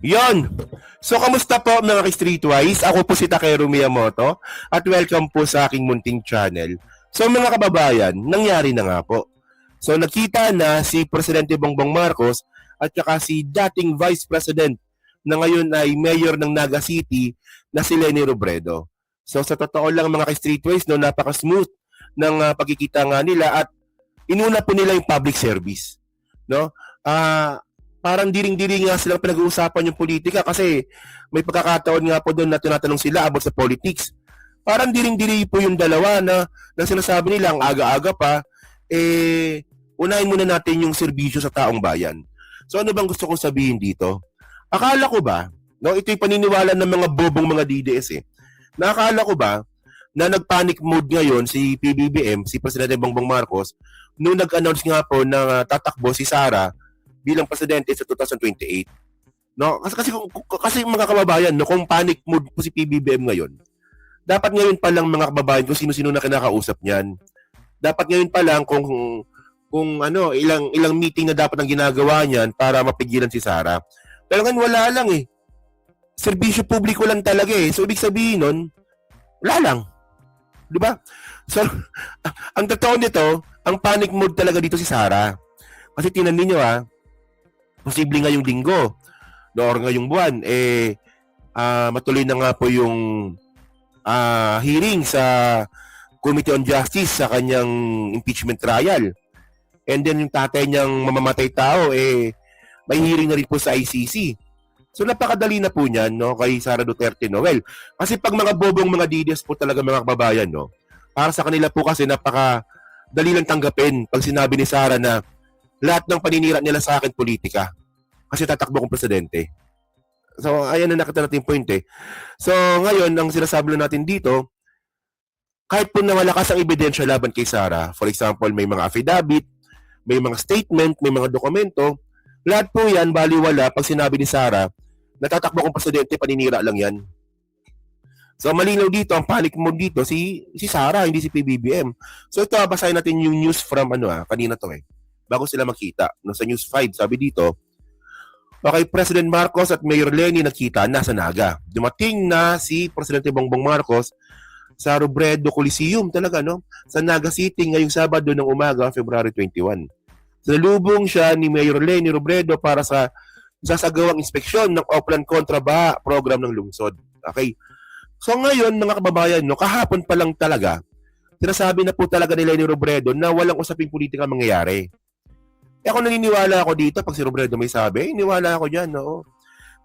Yon. So, kamusta po mga ka-Streetwise? Ako po si Takeru Miyamoto at welcome po sa aking munting channel. So, mga kababayan, nangyari na nga po. So, nakita na si Presidente Bongbong Marcos at saka si dating Vice President na ngayon ay Mayor ng Naga City na si Leni Robredo. So, sa totoo lang mga ka-Streetwise, no, napaka-smooth ng pagkikita nga nila at inuna po nila yung public service. No? Parang diring-diri nga silang pinag-uusapan yung politika kasi may pagkakataon nga po doon na tinatanong sila about sa politics. Parang diring-diri po yung dalawa na sinasabi nila ang aga-aga pa, unahin muna natin yung serbisyo sa taong bayan. So ano bang gusto kong sabihin dito? Akala ko ba, no, ito'y paniniwala ng mga bobong mga DDS Nakakala ko ba na nag-panic mode ngayon si PBBM, si Presidente Bongbong Marcos, nung nag-announce nga po na tatakbo si Sara bilang presidente sa 2028. No, kasi mga kababayan, no, kung panic mood po si PBBM ngayon, dapat ngayon pa lang mga kababayan kung sino-sino na kinakausap niyan. Dapat ngayon pa lang kung ano, ilang meeting na dapat ang ginagawa niyan para mapigilan si Sara. Pero ngayon wala lang Serbisyo publiko lang talaga So ibig sabihin nun, wala lang. 'Di ba? So ang totoo nito, ang panic mode talaga dito si Sara. Kasi tingnan niyo posible ngayong linggo or ngayong buwan, matuloy na nga po yung hearing sa Committee on Justice sa kanyang impeachment trial. And then yung tatay niyang mamamatay tao, may hearing na rin po sa ICC. So napakadali na po niyan, no, kay Sara Duterte, no? Well, kasi pag mga bobong mga DDS po talaga mga kababayan, no, para sa kanila po kasi napakadali lang tanggapin pag sinabi ni Sara na lahat ng paninira nila sa akin politika. Kasi tatakbo kong presidente. So, ayan na nakita natin point So, ngayon, ang sinasabi natin dito, kahit po na malakas ang ebidensya laban kay Sara, for example, may mga affidavit, may mga statement, may mga dokumento, lahat po yan, baliwala pag sinabi ni Sara, natatakbo kong presidente, paninira lang yan. So, malinaw dito, ang panic mode dito, si Sara, hindi si PBBM. So, ito, basahin natin yung news from, kanina to bago sila makita. No, sa News 5, sabi dito, okay, President Marcos at Mayor Leni nagkita na sa Naga. Dumating na si Presidente Bongbong Marcos sa Robredo Coliseum talaga, no? Sa Naga City ngayong Sabado ng umaga, February 21. Salubong siya ni Mayor Leni Robredo para sa sasagawang inspeksyon ng Oplan Kontrabaha program ng lungsod. Okay? So ngayon, mga kababayan, no, kahapon pa lang talaga, sinasabi na po talaga ni Leni Robredo na walang usaping politika mangyayari. Ako naniniwala ako dito pag si Robredo may sabi, iniwala ako dyan, no?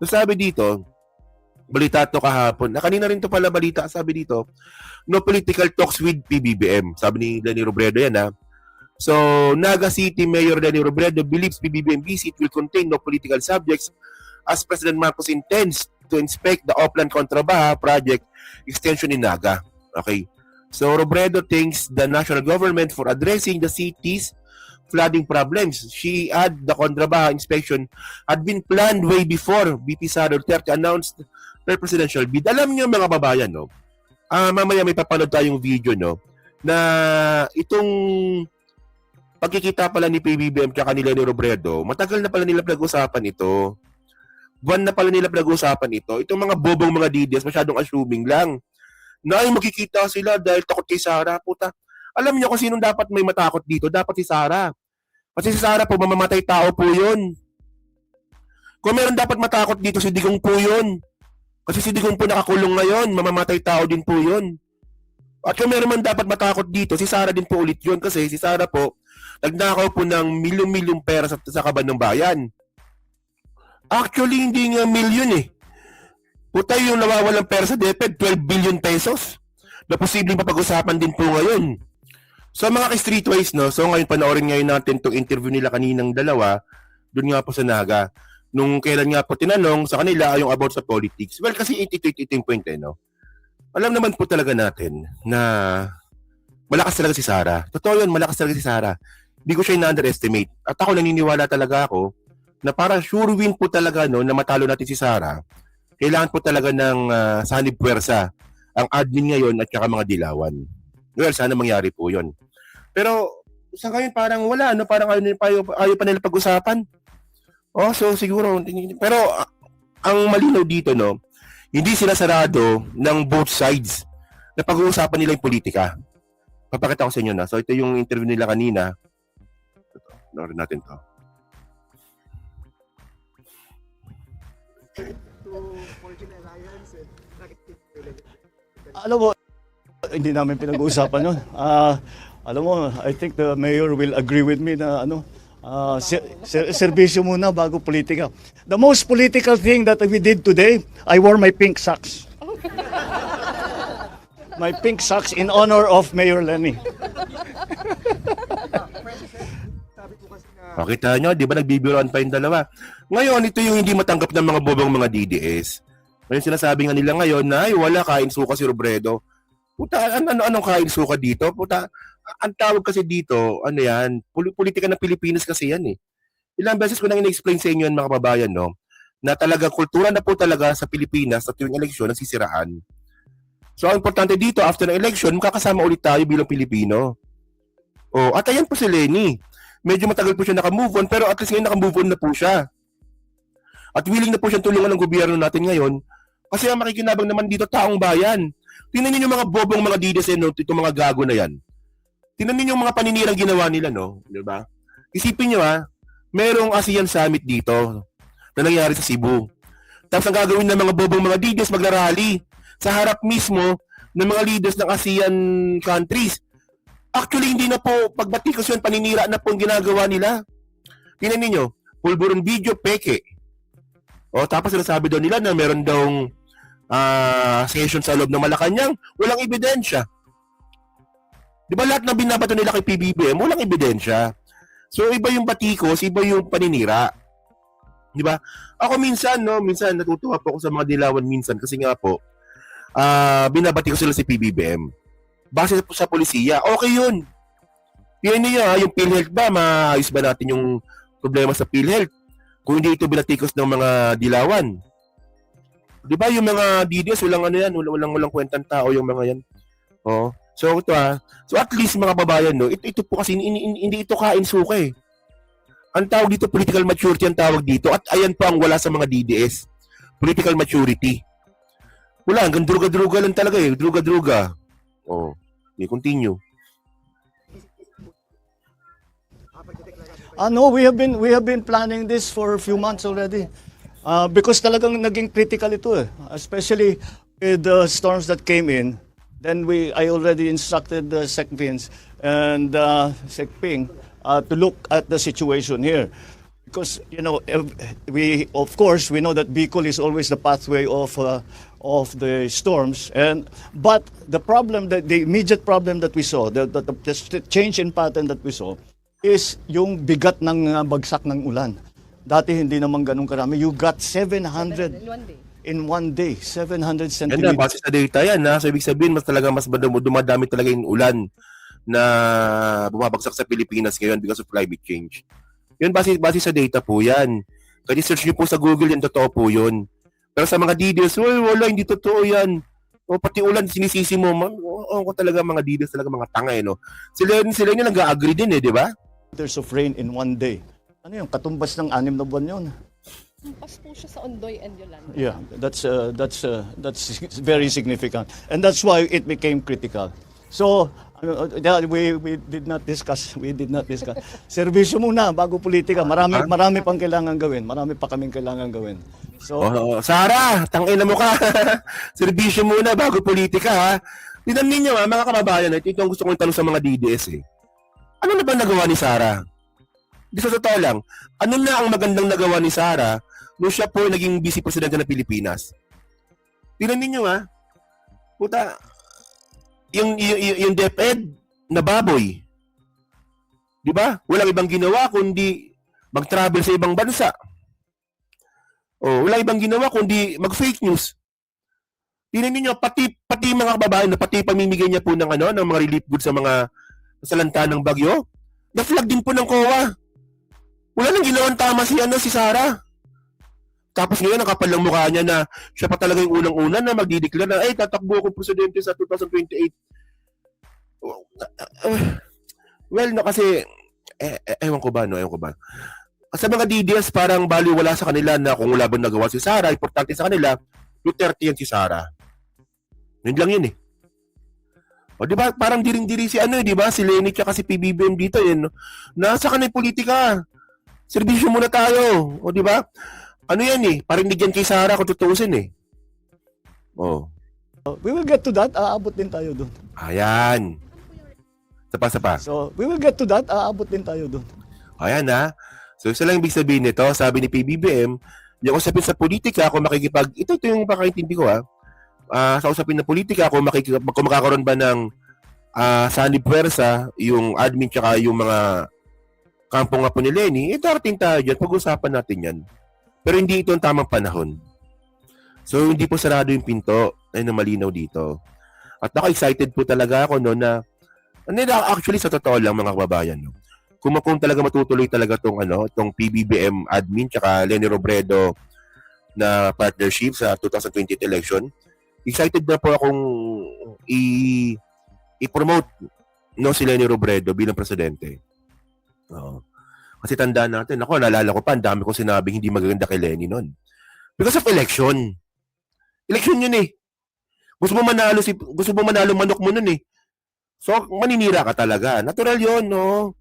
So sabi dito, balita to kahapon, na kanina rin to pala balita, sabi dito, no political talks with PBBM. Sabi ni Leni Robredo yan, So, Naga City Mayor Leni Robredo believes PBBM visit will contain no political subjects as President Marcos intends to inspect the Oplan Kontrabaha project extension in Naga. Okay. So, Robredo thanks the national government for addressing the city's flooding problems. She added the Kontrabaha inspection had been planned way before VP Sara Duterte announced her presidential bid. Alam niyo mga babayan, no? Mamaya may papanood tayong video, no? Na itong pagkikita pala ni PBBM at ni Leni Robredo, matagal na pala nila pinag-usapan ito. Buwan na pala nila pinag-usapan ito. Itong mga bobong mga DDS, masyadong assuming lang. Na ay magkikita sila dahil takot kay Sara. Puta, alam niyo kung sinong dapat may matakot dito? Dapat si Sara. Kasi si Sara po, mamamatay tao po yun. Kung meron dapat matakot dito, si Digong po yun. Kasi si Digong po nakakulong ngayon, mamamatay tao din po yun. At kung meron man dapat matakot dito, si Sara din po ulit yun. Kasi si Sara po, nagnakaw po ng milyong-milyong pera sa kaban ng bayan. Actually, hindi nga milyon Puta yung nawawalang pera sa DepEd, 12 billion pesos. Na posibleng papag-usapan din po ngayon. So mga ka-streetwise, no? So ngayon panoorin ngayon natin itong interview nila kaninang dalawa, doon nga po sa Naga. Nung kailan nga po tinanong sa kanila yung about sa politics. Well, kasi ito yung point no? Alam naman po talaga natin na malakas talaga si Sara. Totoo yun, malakas talaga si Sara. Hindi ko siya na-underestimate. At ako naniniwala talaga ako na para sure win po talaga no, na matalo natin si Sara, kailangan po talaga ng sanib puwersa ang admin ngayon at saka mga dilawan. Well, sana mangyari po yun. Pero sa ngayon parang wala, no? Parang ayaw pa nila pag-usapan. Oh, so siguro, pero ang malinaw dito, no, hindi sila sarado ng both sides na pag-uusapan nila yung politika. Papakita ko sa inyo na. So, ito yung interview nila kanina. Narinig natin to. Alam mo, hindi namin pinag-uusapan yun. Alam mo, I think the mayor will agree with me na serbisyo muna bago politika. The most political thing that we did today, I wore my pink socks. My pink socks in honor of Mayor Lenny. Kita nyo, di ba nagbibiroan pa yung dalawa? Ngayon, ito yung hindi matanggap ng mga bobong mga DDS. Ngayon sinasabi nga nila ngayon na ay wala, kain suka si Robredo. Puta, anong kain suka dito? Puta, ang tawag kasi dito, ano yan, politika ng Pilipinas kasi yan eh. Ilang beses ko nang in-explain sa inyo yan mga kababayan, no? Na talaga, kultura na po talaga sa Pilipinas at yung eleksyon nasisiraan. So, ang importante dito, after ng election, makakasama ulit tayo bilang Pilipino. Oh, at ayan po si Lenny. Medyo matagal po siya naka-move on, pero at least ngayon naka-move on na po siya. At willing na po siyang tulungan ng gobyerno natin ngayon kasi ang makikinabang naman dito taong bayan. Tingnan niyo yung mga bobong mga DDS, no? Itong mga gago na yan. Tingnan niyo yung mga paninirang ginawa nila, no? Di ba? Isipin niyo merong ASEAN Summit dito na nangyari sa Cebu. Tapos ang gagawin ng mga bobong mga DDS, maglarally sa harap mismo ng mga leaders ng ASEAN countries. Actually, hindi na po pagbatikos yun, paninira na po ang ginagawa nila. Tingnan niyo, pulburon video, peke. O, tapos sinasabi daw nila na meron daw session sa loob ng Malacanang, walang ebidensya. Di ba lahat na binabato nila kay PBBM, walang ebidensya. So, iba yung batikos, iba yung paninira. Di ba? Ako minsan natutuwa po ako sa mga dilawan minsan kasi nga po, binabati ko sila si PBBM. Base sa polisiya, okay yun. Yan niya, yung PhilHealth ba, maayos ba natin yung problema sa PhilHealth? Kung hindi ito binatikos ng mga dilawan. Di ba yung mga DDS, walang ano yan, walang kwentang tao yung mga yan. Oh. So ito so at least mga babayan, no, ito po kasi hindi ito kain suka eh. Ang tawag dito, political maturity ang tawag dito. At ayan po ang wala sa mga DDS. Political maturity. Wala, hanggang druga-druga lang talaga eh. Druga-druga. Oh. Continue. No, we have been planning this for a few months already. Because talagang naging critical ito eh. Especially with the storms that came in. Then I already instructed the SecVins and SecPing to look at the situation here. Because, you know, we know that Bicol is always the pathway of the storms, but the immediate problem that we saw, the change in pattern that we saw, is yung bigat ng bagsak ng ulan. Dati hindi naman ganun karami. You got 700 in one day, 700 centimeters. Yan na, base sa data yan. So, ibig sabihin, mas dumadami talaga yung ulan na bumabagsak sa Pilipinas ngayon because of climate change. Yun, base sa data po yan. Kaya search nyo po sa Google, yan, totoo po yun. Pero sa mga DDS, wala, hindi totoo yan. O pati ulan, sinisisi mo, talaga mga DDS, talaga mga tanga, no? Sila yung nag-agree din, di ba? Liters of rain in one day. Ano yung katumbas ng 6 na buwan yun? Pas po siya sa Ondoy and Yolanda. Yeah, that's very significant. And that's why it became critical. So, we did not discuss. Serbisyo muna bago politika. Marami pang kailangan gawin. Marami pa kaming kailangan gawin. So, Sara, tangina mo ka. Serbisyo muna bago politika, ha. Tingnan ninyo, mga kababayan, ito ang gusto kong itanong sa mga DDS eh. Ano na ba nagawa ni Sara? Di sa totoo lang, ano na ang magandang nagawa ni Sara nung siya po naging vice presidente ng Pilipinas? Tingnan ninyo, puta, yung DepEd na baboy. Di ba? Walang ibang ginawa kundi mag-travel sa ibang bansa. Walang ibang ginawa kundi mag-fake news. Tingnan niyo pati mga kababayan na pati pamimigay niya po ng ng mga relief goods sa mga salanta ng bagyo. Na-flag din po ng COA. Wala nang ginawang tama si Sara. Tapos ngayon, ang kapal ng mukha niya na siya pa talaga yung unang-una na magdideclare na, tatakbo akong presidente sa 2028. Well, no, kasi, ewan ko ba. sa mga DDS parang baliwala sa kanila na kung wala bang nagawa si Sara, importante sa kanila, Duterte yan si Sara. Yun lang yun eh. O di ba parang diring-diri si ano eh, di ba? Si Lenny tsaka si PBBM dito eh. No? Nasa kanila politika. Serbisyo muna tayo. O di ba? Ano yan eh? Parinig yan kay Sara kung tutuusin eh. Oh. We will get to that. Aabot din tayo doon. Ayan. Sapa. So, we will get to that. Aabot din tayo doon. Ayan ha. So isa lang ibig sabihin nito, sabi ni PBBM, yung usapin sa politika, kung makikipag, ito yung pakaintindi ko ha, sa usapin ng politika, kung makakaroon ba ng sanib puwersa, yung admin tsaka yung mga kampo nga po ni Lenny, darating tayo dyan, pag-usapan natin yan. Pero hindi ito ang tamang panahon. So hindi po sarado yung pinto, ay na malinaw dito. At excited po talaga ako no na, actually sa totoo lang mga kababayan, no, kung talaga matutuloy talaga tong PBBM admin tsaka Lenny Robredo na partnership sa 2028 election, excited na po akong i-promote no si Lenny Robredo bilang presidente. Kasi tandaan natin, naalala ko pa, ang dami kong sinabing hindi magaganda kay Lenny noon. Because of election. Election yun eh. Gusto mo manalo manok mo nun eh. So, maninira ka talaga. Natural yun, no?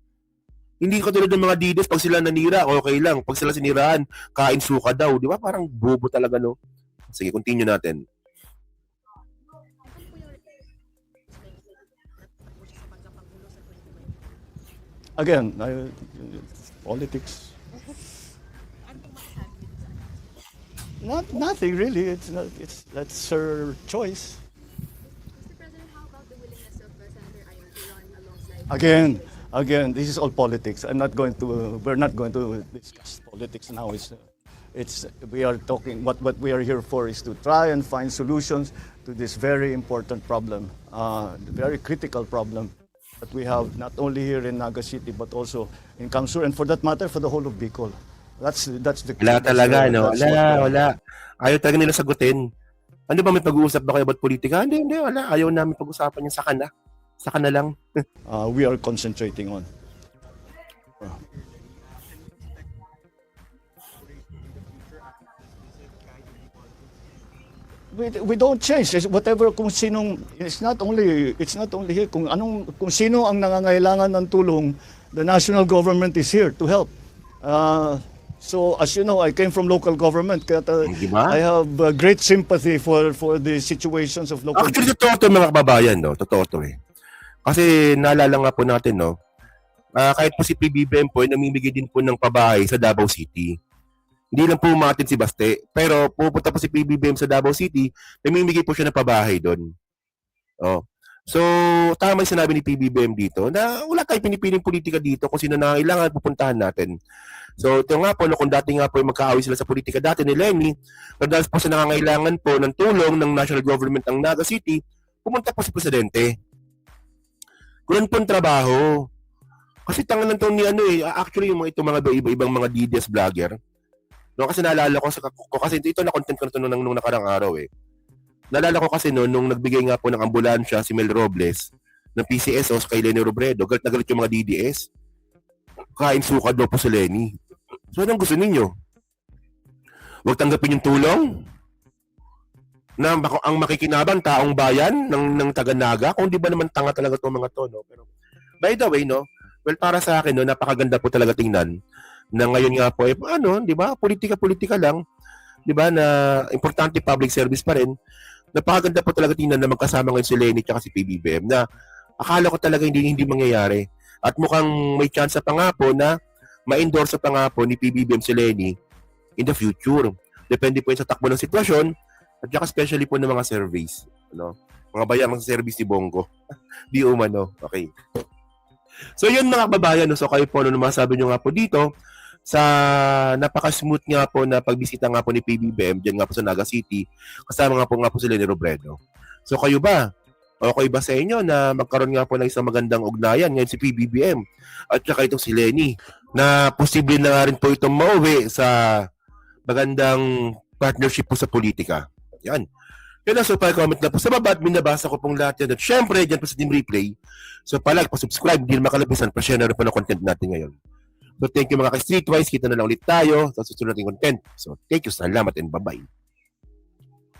Hindi ka tulad ng mga DDS, pag sila nanira, okay lang. Pag sila siniraan, kain suka daw. Di ba? Parang bobo talaga, no? Sige, continue natin. Again, politics. Nothing really. That's her choice. Mr. President, how about the willingness of Senator Ayon to run alongside? Again, this is all politics. We're not going to discuss politics now. We are talking, what we are here for is to try and find solutions to this very important problem, very critical problem that we have not only here in Naga City but also in Kamsur and for that matter for the whole of Bicol. That's the Wala talaga, no? Wala. Ayaw talaga nila sagutin. Ano ba, may pag-uusap ba kayo about politika? Hindi, wala. Ayaw namin pag-usapan yan sa kana. Sa kana lang. we are concentrating on. We don't change. Whatever kung sinong, it's not only here kung sino ang nangangailangan ng tulong, the national government is here to help. So as you know, I came from local government kaya Diba? I have great sympathy for the situations of local. Actually, totoo to mga kababayan, no? Totoo to eh. Kasi naalala nga po natin, no? Kahit po si PBBM po, namimigay din po ng pabahay sa Davao City. Hindi lang po umatin si Baste, pero pupunta po si PBBM sa Davao City, namimigay po siya ng pabahay doon. Oh. So, tama yung sinabi ni PBBM dito na wala tayong pinipiling politika dito kung sino nangangailangan pupuntahan natin. So, ito nga po, no, kung dati nga po magkaaway sila sa politika dati ni Lenny, dahil po sa nangangailangan po ng tulong ng national government ng Naga City, pumunta po si Presidente. Kunan po ang trabaho. Kasi tangan lang to ni actually yung mga iba-ibang mga DDS vlogger. No, kasi naalala ko kasi ito na content ko na nung nakarang araw eh. Naalala ko kasi nung nagbigay nga po ng ambulansya si Mel Robles ng PCSO kay Lenny Robredo, galit na galit yung mga DDS. Kain suka daw po si Lenny. So anong gusto ninyo? Huwag tanggapin yung tulong? Na ang makikinabang taong bayan ng taga-Naga, kung di ba naman tanga talaga itong mga to, no? Pero by the way, no, well, para sa akin, no, napakaganda po talaga tingnan na ngayon nga po, di ba, politika lang, di ba, na importante public service pa rin. Napakaganda po talaga tingnan na magkasama ngayon si Lenny at si PBBM na akala ko talaga hindi mangyayari. At mukhang may chance pa nga po na ma-endorse pa nga po ni PBBM si Lenny in the future. Depende po yun sa takbo ng sitwasyon at saka especially po ng mga surveys. Ano? Mga bayang service ni Bongo. Di umano. Okay. So yun mga kababayan, no? So kayo po, ano masabi nyo nga po dito sa napaka-smooth nga po na pagbisita nga po ni PBBM dyan nga po sa Naga City, kasama nga po si Lenny Robredo. So kayo ba? Okay ba sa inyo na magkaroon nga po ng isang magandang ugnayan ngayon si PBBM at saka itong si Lenny na posible na nga rin po itong mauwi sa magandang partnership po sa politika? Yan. Yun ang super comment na po sa baba at binabasa ko pong lahat yan. At syempre, dyan po sa Team Replay. So palag, pa-subscribe, hindi makalabisan, pa-share na rin po ng content natin ngayon. So thank you mga ka-Streetwise. Kita na lang ulit tayo sa susunod nating content. So thank you. Salamat and bye-bye.